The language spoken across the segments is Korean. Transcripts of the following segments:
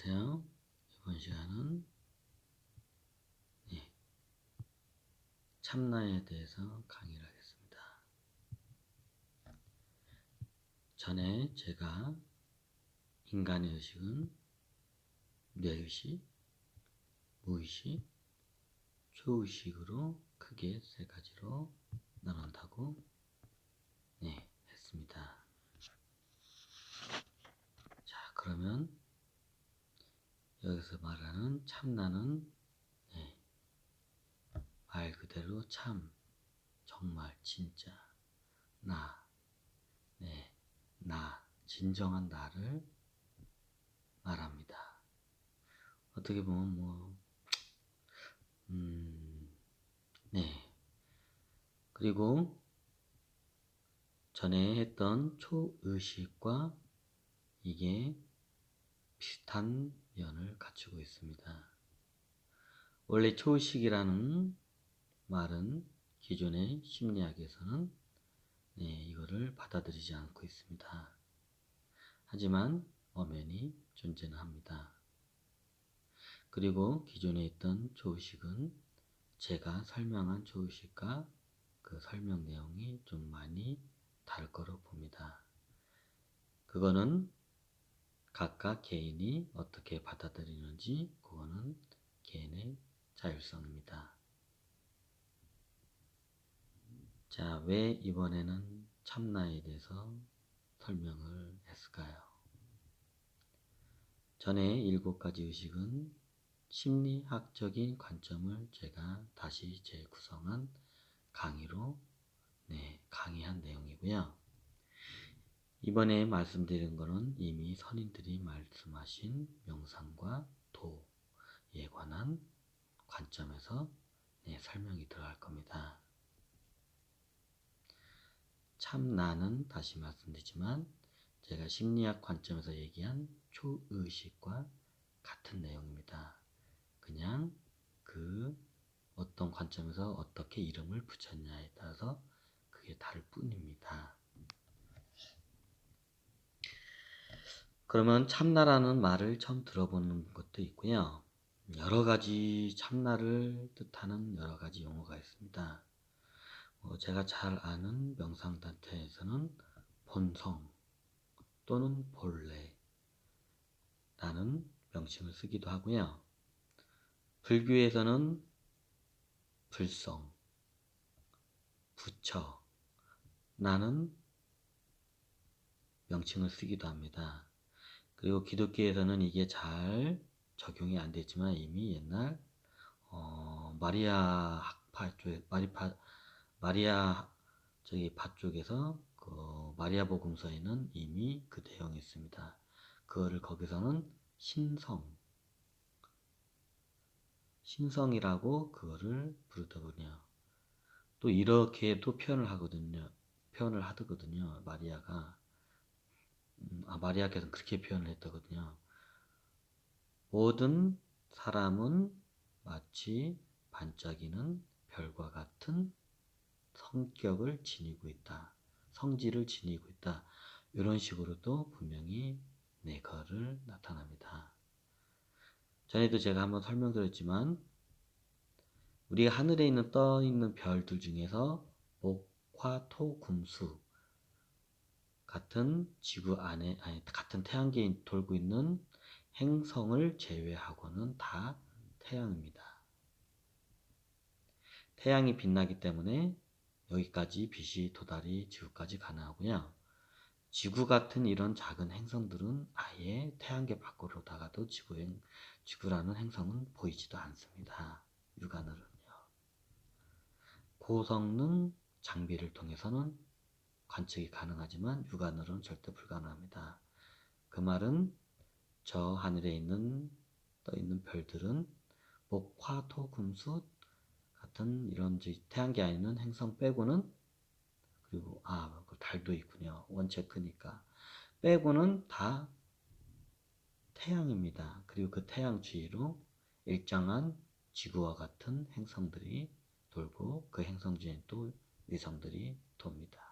안녕하세요. 이번 시간은 참나에 대해서 강의를 하겠습니다. 전에 제가 인간의 의식은 뇌의식, 무의식, 초의식으로 크게 세 가지로 나눈다고 했습니다. 자, 그러면 여기서 말하는 참나는 말 그대로 참, 정말, 진짜, 나, 진정한 나를 말합니다. 어떻게 보면 그리고 전에 했던 초의식과 이게 비슷한 면을 갖추고 있습니다. 원래 초의식이라는 말은 기존의 심리학에서는 이거를 받아들이지 않고 있습니다. 하지만 엄연히 존재는 합니다. 그리고 기존에 있던 초의식은 제가 설명한 초의식과 그 설명 내용이 좀 많이 다를 거로 봅니다. 그거는 각각 개인이 어떻게 받아들이는지 그거는 개인의 자율성입니다. 자, 왜 이번에는 참나에 대해서 설명을 했을까요? 전에 7가지 의식은 심리학적인 관점을 제가 다시 재구성한 강의로 강의한 내용이고요. 이번에 말씀드린 것은 이미 선인들이 말씀하신 명상과 도에 관한 관점에서 설명이 들어갈 겁니다. 참 나는 다시 말씀드리지만 제가 심리학 관점에서 얘기한 초의식과 같은 내용입니다. 그냥 그 어떤 관점에서 어떻게 이름을 붙였냐에 따라서 그게 다를 뿐입니다. 그러면 참나라는 말을 처음 들어보는 것도 있고요. 여러 가지 참나를 뜻하는 여러 가지 용어가 있습니다. 제가 잘 아는 명상단체에서는 본성 또는 본래 라는 명칭을 쓰기도 하고요. 불교에서는 불성, 부처 라는 명칭을 쓰기도 합니다. 그리고 기독교에서는 이게 잘 적용이 안 되지만 이미 옛날 마리아 학파 쪽, 마리아 파 쪽에서 그 마리아 복음서에는 이미 그 내용이 있습니다. 그거를 거기서는 신성이라고 그거를 부르더군요. 또 이렇게도 표현을 하거든요. 마리아가 마리아께서는 그렇게 표현을 했더거든요. 모든 사람은 마치 반짝이는 별과 같은 성격을 지니고 있다. 성질을 지니고 있다. 이런 식으로도 분명히 그거를 나타납니다. 전에도 제가 한번 설명드렸지만 우리가 하늘에 있는 떠 있는 별들 중에서 목, 화, 토, 금수 같은 지구 안에 같은 태양계에 돌고 있는 행성을 제외하고는 다 태양입니다. 태양이 빛나기 때문에 여기까지 빛이 도달이 지구까지 가능하고요. 지구 같은 이런 작은 행성들은 아예 태양계 밖으로 나가도 지구라는 행성은 보이지도 않습니다. 육안으로는요. 고성능 장비를 통해서는 관측이 가능하지만 육안으로는 절대 불가능합니다. 그 말은 저 하늘에 떠 있는 별들은 목, 화, 토, 금수 같은 이런 태양계 안에 있는 행성 빼고는, 그리고 그 달도 있군요. 원체 크니까 빼고는 다 태양입니다. 그리고 그 태양 주위로 일정한 지구와 같은 행성들이 돌고 그 행성 주위에 또 위성들이 돕니다.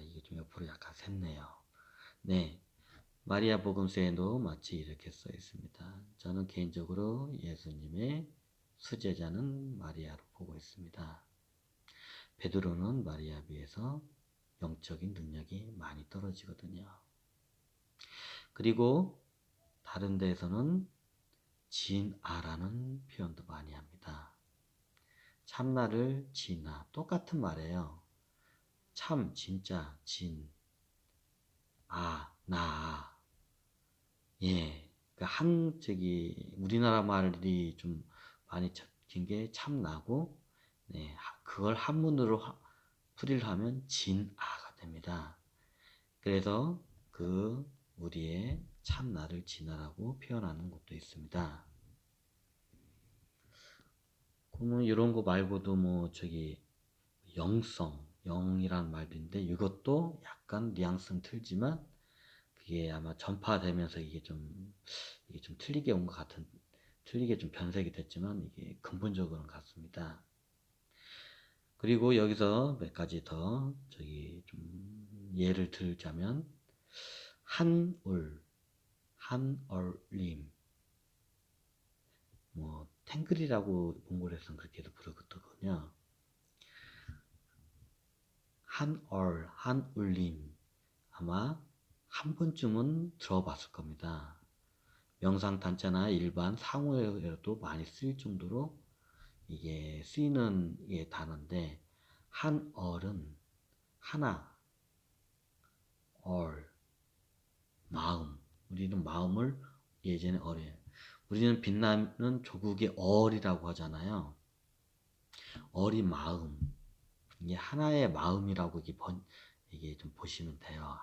이게 좀 옆으로 약간 샜네요. 마리아 복음서에도 마치 이렇게 써 있습니다. 저는 개인적으로 예수님의 수제자는 마리아로 보고 있습니다. 베드로는 마리아 비해서 영적인 능력이 많이 떨어지거든요. 그리고 다른 데에서는 진아라는 표현도 많이 합니다. 참나를 진아, 똑같은 말이에요. 참, 진짜, 진, 나. 예. 우리나라 말이 좀 많이 적힌 게 참나고, 네, 그걸 한문으로 풀이를 하면 진아가 됩니다. 그래서 우리의 참나를 진아라고 표현하는 것도 있습니다. 그러면 이런 거 말고도 영이라는 말도 있는데 이것도 약간 뉘앙스는 틀지만 그게 아마 전파되면서 이게 좀 틀리게 좀 변색이 됐지만 이게 근본적으로는 같습니다. 그리고 여기서 몇 가지 더 좀 예를 들자면 한얼림, 탱글이라고 몽골에서는 그렇게도 부르거든요. 한울림 아마 한 번쯤은 들어봤을 겁니다. 명상 단체나 일반 상호에도 많이 쓰일 정도로 이게 쓰이는 단어인데 한얼은 하나, 마음. 우리는 마음을 예전에 우리는 빛나는 조국의 얼이라고 하잖아요. 얼이 마음. 이게 하나의 마음이라고 이게 좀 보시면 돼요.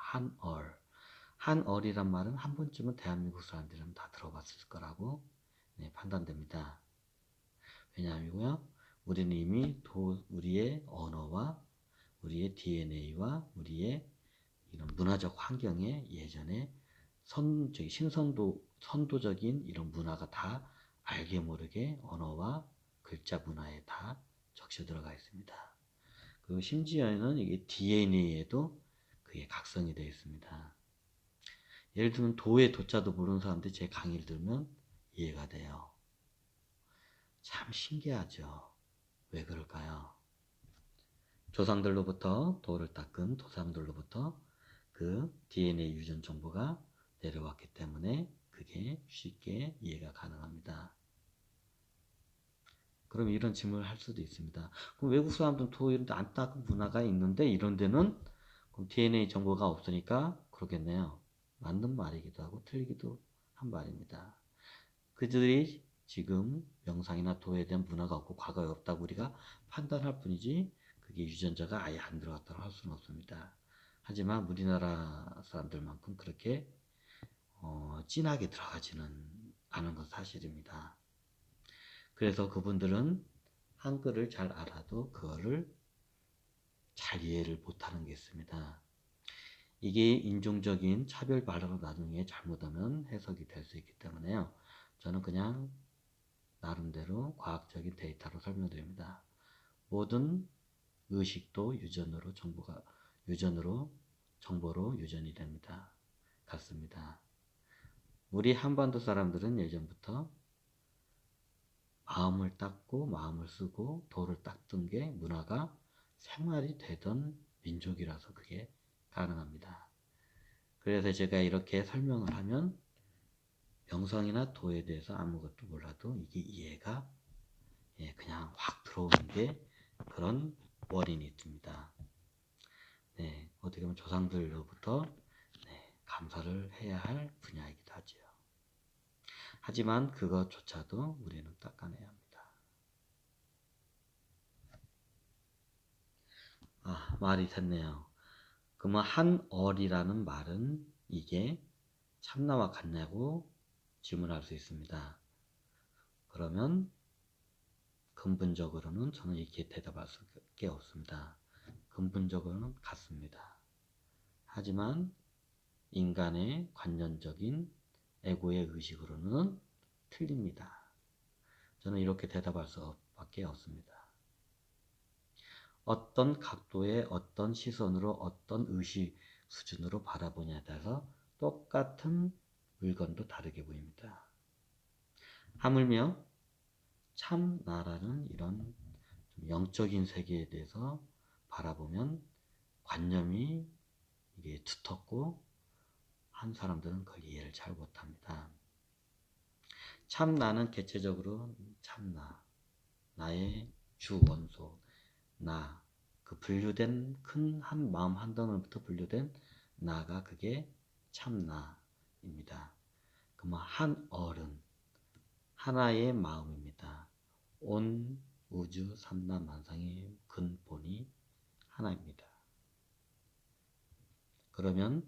한얼이란 말은 한 번쯤은 대한민국 사람들은 다 들어봤을 거라고 판단됩니다. 왜냐하면요, 우리는 이미 우리의 언어와 우리의 DNA와 우리의 이런 문화적 환경에 예전에 선도적인 이런 문화가 다 알게 모르게 언어와 글자 문화에 다 적셔 들어가 있습니다. 그리고 심지어는 이게 DNA에도 그게 각성이 되어 있습니다. 예를 들면 도의 도자도 모르는 사람들이 제 강의를 들으면 이해가 돼요. 참 신기하죠. 왜 그럴까요? 조상들로부터 도를 닦은 조상들로부터 그 DNA 유전 정보가 내려왔기 때문에 그게 쉽게 이해가 가능합니다. 그럼 이런 질문을 할 수도 있습니다. 그럼 외국 사람들은 도 이런 데 안 닦은 문화가 있는데 이런 데는 그럼 DNA 정보가 없으니까 그러겠네요. 맞는 말이기도 하고 틀리기도 한 말입니다. 그들이 지금 명상이나 도에 대한 문화가 없고 과거에 없다고 우리가 판단할 뿐이지 그게 유전자가 아예 안 들어갔다고 할 수는 없습니다. 하지만 우리나라 사람들만큼 그렇게 진하게 들어가지는 않은 건 사실입니다. 그래서 그분들은 한글을 잘 알아도 그거를 잘 이해를 못하는 게 있습니다. 이게 인종적인 차별 발언으로 나중에 잘못하면 해석이 될 수 있기 때문에요. 저는 그냥 나름대로 과학적인 데이터로 설명드립니다. 모든 의식도 정보로 유전이 됩니다. 같습니다. 우리 한반도 사람들은 예전부터 마음을 닦고 마음을 쓰고 도를 닦던 게 문화가 생활이 되던 민족이라서 그게 가능합니다. 그래서 제가 이렇게 설명을 하면 명상이나 도에 대해서 아무것도 몰라도 이게 이해가 그냥 확 들어오는 게 그런 원인이 있습니다. 네, 어떻게 보면 조상들로부터 감사를 해야 할 분야이기도 하지요. 하지만 그것조차도 우리는 닦아내야 합니다. 말이 됐네요. 그러면 한얼이라는 말은 이게 참나와 같냐고 질문할 수 있습니다. 그러면 근본적으로는 저는 이렇게 대답할 수밖에 없습니다. 근본적으로는 같습니다. 하지만 인간의 관념적인 에고의 의식으로는 틀립니다. 저는 이렇게 대답할 수밖에 없습니다. 어떤 각도의 어떤 시선으로 어떤 의식 수준으로 바라보냐에 따라서 똑같은 물건도 다르게 보입니다. 하물며 참나라는 이런 영적인 세계에 대해서 바라보면 관념이 이게 두텁고 한 사람들은 그걸 이해를 잘 못합니다. 참나는 개체적으로 참나, 나의 주 원소, 나, 그 분류된 큰 한 마음 한 덩어리부터 분류된 나가 그게 참나입니다. 그러면 한 어른, 하나의 마음입니다. 온 우주 삼라만상의 근본이 하나입니다. 그러면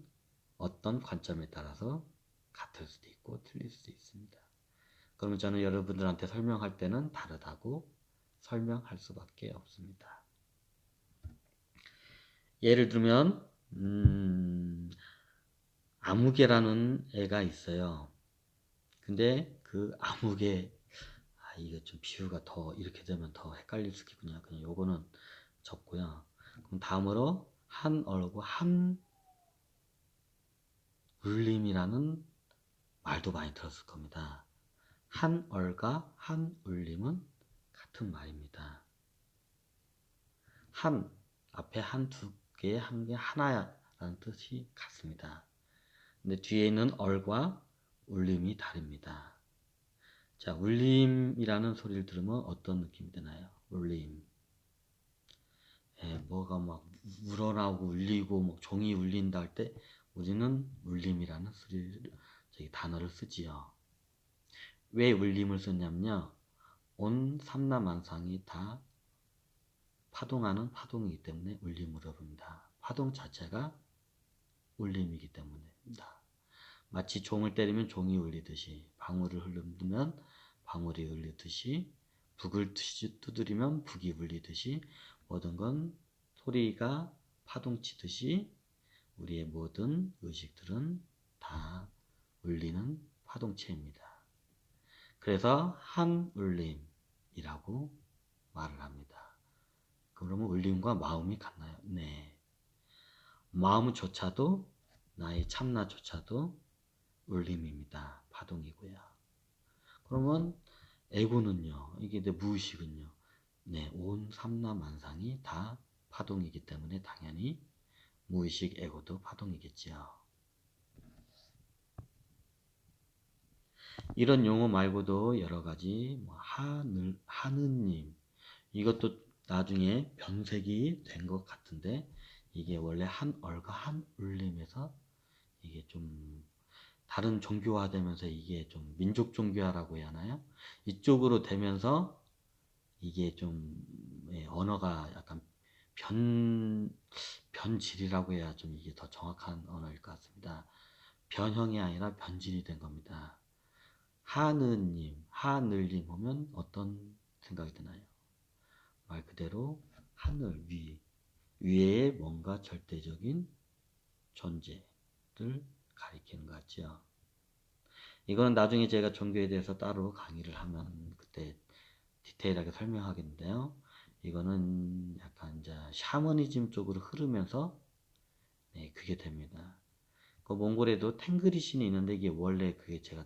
어떤 관점에 따라서 같을 수도 있고 틀릴 수도 있습니다. 그러면 저는 여러분들한테 설명할 때는 다르다고 설명할 수밖에 없습니다. 예를 들면 아무개라는 애가 있어요. 근데 그 아무개 이거 좀 비유가 더 이렇게 되면 더 헷갈릴 수 있겠군요. 그냥 요거는 접고요. 그럼 다음으로 한 얼고 한 울림이라는 말도 많이 들었을 겁니다. 한 얼과 한 울림은 같은 말입니다. 한 앞에 한 두 개, 한 개 하나라는 뜻이 같습니다. 근데 뒤에 있는 얼과 울림이 다릅니다. 자, 울림이라는 소리를 들으면 어떤 느낌이 드나요? 울림. 뭐가 막 우러나오고 울리고 뭐 종이 울린다 할 때 우리는 울림이라는 단어를 쓰지요. 왜 울림을 쓰냐면요. 온 삼라만상이 다 파동하는 파동이기 때문에 울림으로 부릅니다. 파동 자체가 울림이기 때문입니다. 마치 종을 때리면 종이 울리듯이, 방울을 흐르면 방울이 울리듯이, 북을 두드리면 북이 울리듯이, 모든 건 소리가 파동치듯이 우리의 모든 의식들은 다 울리는 파동체입니다. 그래서 한 울림이라고 말을 합니다. 그러면 울림과 마음이 같나요? 네. 마음조차도 나의 참나조차도 울림입니다. 파동이고요. 그러면 에고는요. 이게 내 무의식은요. 네, 온 삼라만상이 다 파동이기 때문에 당연히 무의식 에고도 파동이겠지요. 이런 용어 말고도 여러 가지 하느님 이것도 나중에 변색이 된 것 같은데 이게 원래 한 얼과 한 울림에서 이게 좀 다른 종교화되면서 이게 좀 민족 종교화라고 해야 하나요? 이쪽으로 되면서 이게 좀 언어가 약간 변질이라고 해야 좀 이게 더 정확한 언어일 것 같습니다. 변형이 아니라 변질이 된 겁니다. 하느님, 하늘님 하면 어떤 생각이 드나요? 말 그대로 하늘 위에 뭔가 절대적인 존재를 가리키는 것 같죠. 이거는 나중에 제가 종교에 대해서 따로 강의를 하면 그때 디테일하게 설명하겠는데요. 이거는 약간 이제 샤머니즘 쪽으로 흐르면서 네, 그게 됩니다. 그 몽골에도 탱그리 신이 있는데 이게 원래 그게 제가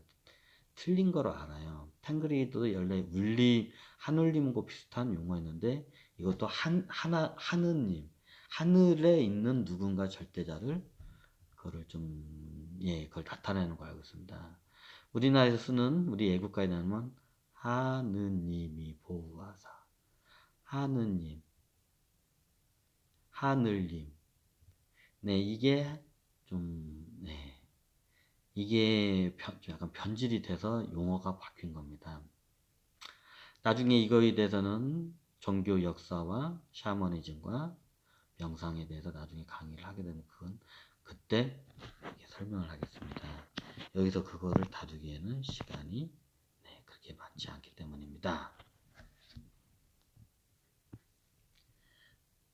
틀린 거로 알아요. 탱그리도 원래 한울림과 비슷한 용어였는데 이것도 하느님, 하늘에 있는 누군가 절대자를 그거를 그걸 나타내는 거 알고 있습니다. 우리나라에서 쓰는 우리 애국가에 나오면 하느님이 보호하사, 하느님, 하늘님. 네, 이게 이게 약간 변질이 돼서 용어가 바뀐 겁니다. 나중에 이거에 대해서는 종교 역사와 샤머니즘과 명상에 대해서 나중에 강의를 하게 되면 그건 그때 설명을 하겠습니다. 여기서 그거를 다루기에는 시간이 그렇게 많지 않기 때문입니다.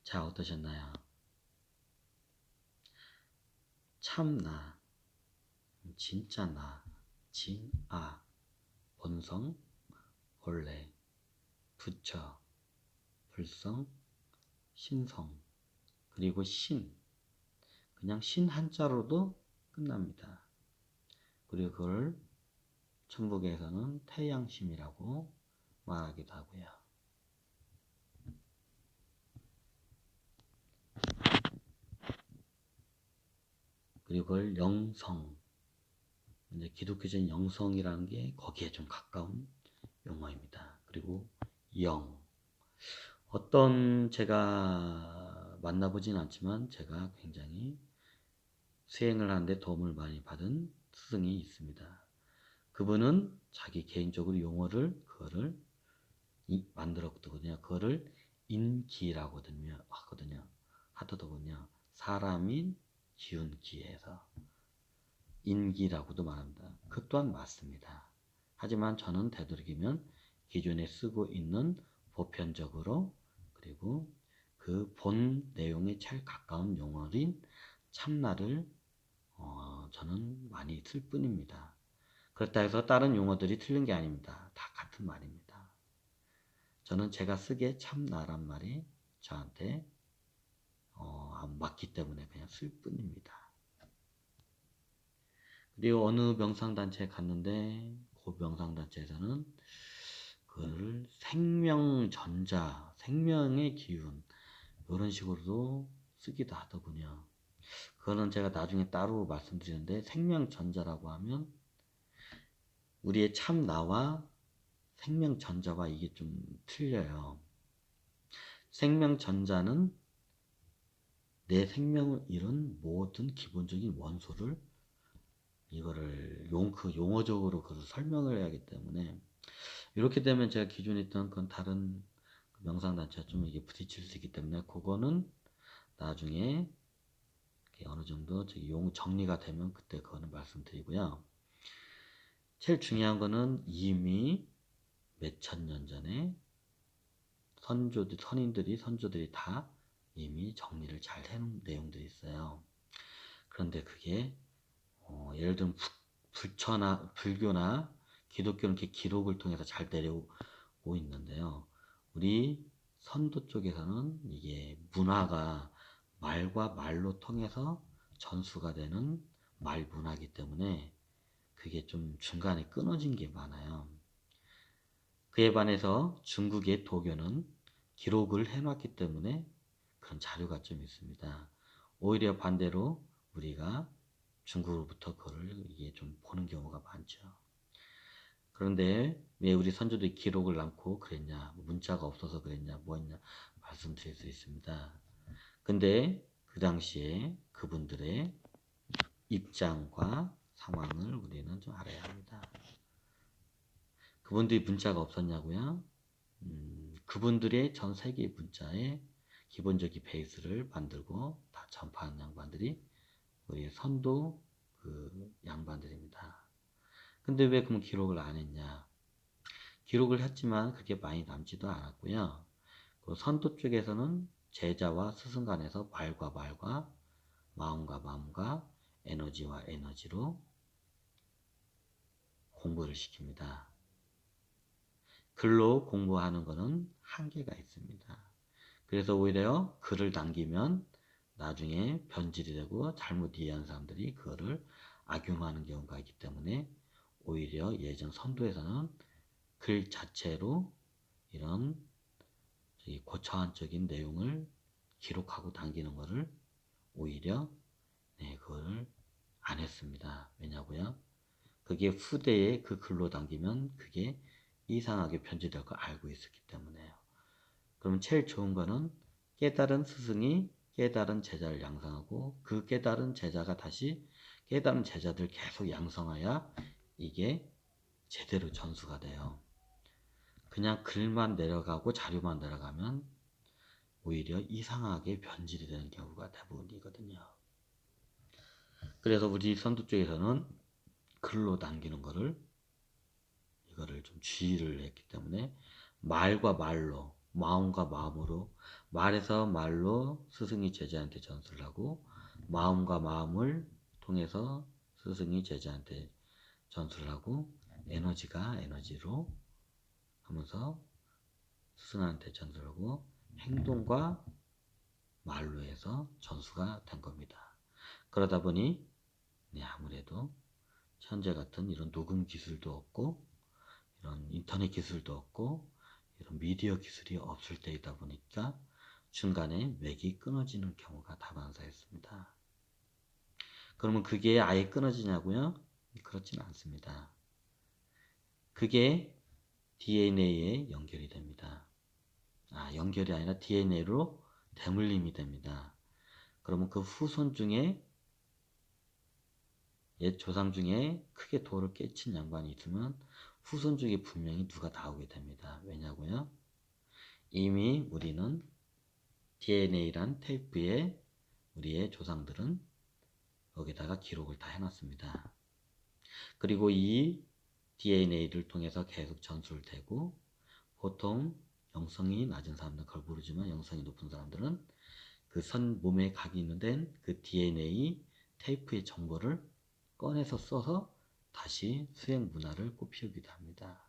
자, 어떠셨나요? 참나, 진짜 나, 진아, 본성, 본래, 부처, 불성, 신성, 그리고 신. 그냥 신 한자로도 끝납니다. 그리고 그걸 천북에서는 태양심이라고 말하기도 하고요. 그리고 그걸 영성, 이제 기독교적인 영성이라는 게 거기에 좀 가까운 용어입니다. 그리고 영, 어떤 제가 만나보진 않지만 제가 굉장히 수행을 하는데 도움을 많이 받은 스승이 있습니다. 그분은 자기 개인적으로 용어를 그거를 만들었거든요. 그거를 인기라고 하거든요. 사람인 기운 기에서 인기라고도 말합니다. 그 또한 맞습니다. 하지만 저는 되도록이면 기존에 쓰고 있는 보편적으로 그리고 그 본 내용에 제일 가까운 용어인 참나를 저는 많이 쓸 뿐입니다. 그렇다 해서 다른 용어들이 틀린 게 아닙니다. 다 같은 말입니다. 저는 제가 쓰기에 참나란 말이 저한테 안 맞기 때문에 그냥 쓸 뿐입니다. 그리고 어느 명상단체에 갔는데 그 명상단체에서는 그거를 생명전자, 생명의 기운 이런 식으로도 쓰기도 하더군요. 그거는 제가 나중에 따로 말씀드리는데 생명전자라고 하면 우리의 참나와 생명전자와 이게 좀 틀려요. 생명전자는 내 생명을 이룬 모든 기본적인 원소를 이거를 그 용어적으로 그걸 설명을 해야 하기 때문에 이렇게 되면 제가 기존에 있던 건 다른 명상단체와 좀 이게 부딪힐 수 있기 때문에 그거는 나중에 어느 정도 용 정리가 되면 그때 그거는 말씀드리고요. 제일 중요한 거는 이미 몇천 년 전에 선조들이 다 이미 정리를 잘 해놓은 내용들이 있어요. 그런데 그게 예를 들면 불교나 기독교는 이렇게 기록을 통해서 잘 내려오고 있는데요. 우리 선도 쪽에서는 이게 문화가 말과 말로 통해서 전수가 되는 말 문화이기 때문에 그게 좀 중간에 끊어진 게 많아요. 그에 반해서 중국의 도교는 기록을 해놨기 때문에 그런 자료가 좀 있습니다. 오히려 반대로 우리가 중국으로부터 그걸 이게 좀 보는 경우가 많죠. 그런데 왜 우리 선조들이 기록을 남고 그랬냐, 문자가 없어서 그랬냐, 뭐했냐 말씀드릴 수 있습니다. 근데 그 당시에 그분들의 입장과 상황을 우리는 좀 알아야 합니다. 그분들이 문자가 없었냐고요? 그분들의 전 세계 문자의 기본적인 베이스를 만들고 다 전파한 양반들이 우리 선도 그 양반들입니다. 근데 왜 그럼 기록을 안 했냐? 기록을 했지만 그게 많이 남지도 않았고요. 그 선도 쪽에서는 제자와 스승 간에서 말과 말과 마음과 마음과 에너지와 에너지로 공부를 시킵니다. 글로 공부하는 것은 한계가 있습니다. 그래서 오히려 글을 남기면 나중에 변질이 되고 잘못 이해한 사람들이 그거를 악용하는 경우가 있기 때문에 오히려 예전 선도에서는 글 자체로 이런 고차원적인 내용을 기록하고 남기는 것을 오히려 그걸 안 했습니다. 왜냐고요? 그게 후대에 그 글로 남기면 그게 이상하게 변질될 걸 알고 있었기 때문에요. 그럼 제일 좋은 거는 깨달은 스승이 깨달은 제자를 양성하고 그 깨달은 제자가 다시 깨달은 제자들 계속 양성하여 이게 제대로 전수가 돼요. 그냥 글만 내려가고 자료만 내려가면 오히려 이상하게 변질이 되는 경우가 대부분이거든요. 그래서 우리 선도 쪽에서는 글로 남기는 이거를 좀 주의를 했기 때문에 말과 말로, 마음과 마음으로, 말에서 말로 스승이 제자한테 전수를 하고 마음과 마음을 통해서 스승이 제자한테 전수를 하고 에너지가 에너지로 하면서 스승한테 전수를 하고 행동과 말로 해서 전수가 된 겁니다. 그러다 보니 아무래도 현재 같은 이런 녹음 기술도 없고 이런 인터넷 기술도 없고 이런 미디어 기술이 없을 때이다 보니까 중간에 맥이 끊어지는 경우가 다반사였습니다. 그러면 그게 아예 끊어지냐고요? 그렇지는 않습니다. 그게 DNA에 연결이 됩니다. 연결이 아니라 DNA로 대물림이 됩니다. 그러면 그 후손 중에 옛 조상 중에 크게 돌을 깨친 양반이 있으면 후손 중에 분명히 누가 나오게 됩니다. 왜냐고요? 이미 우리는 DNA란 테이프에 우리의 조상들은 여기다가 기록을 다 해놨습니다. 그리고 이 DNA를 통해서 계속 전술되고 보통 영성이 낮은 사람들은 그걸 모르지만 영성이 높은 사람들은 그 선 몸에 각인된 그 DNA 테이프의 정보를 꺼내서 써서 다시 수행 문화를 꽃피우기도 합니다.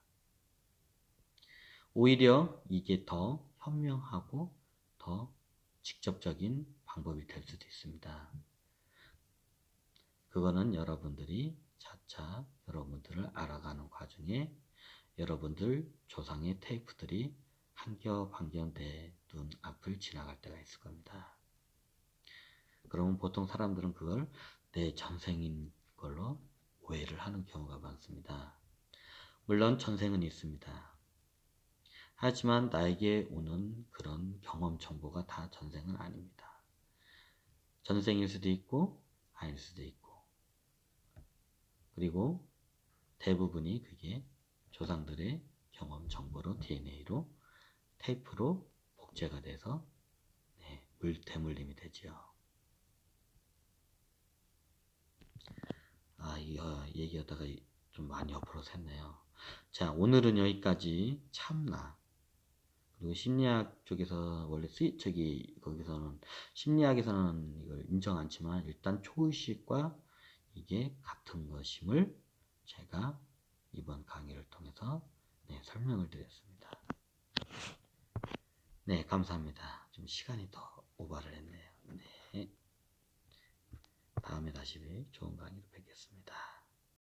오히려 이게 더 현명하고 더 직접적인 방법이 될 수도 있습니다. 그거는 여러분들이 차차 여러분들을 알아가는 과정에 여러분들 조상의 테이프들이 한 겹 한 겹 내 눈앞을 지나갈 때가 있을 겁니다. 그러면 보통 사람들은 그걸 내 전생인 걸로 오해를 하는 경우가 많습니다. 물론 전생은 있습니다. 하지만 나에게 오는 그런 경험 정보가 다 전생은 아닙니다. 전생일 수도 있고 아닐 수도 있고 그리고 대부분이 그게 조상들의 경험 정보로 DNA로 테이프로 복제가 돼서 대물림이 되지요. 이거 얘기하다가 좀 많이 옆으로 샜네요. 자, 오늘은 여기까지 참나 그리고 심리학 쪽에서 원래 거기서는 심리학에서는 이걸 인정 않지만 일단 초의식과 이게 같은 것임을 제가 이번 강의를 통해서 설명을 드렸습니다. 네, 감사합니다. 좀 시간이 더 오버를 했네요. 네. 다음에 다시 좋은 강의로 뵙겠습니다.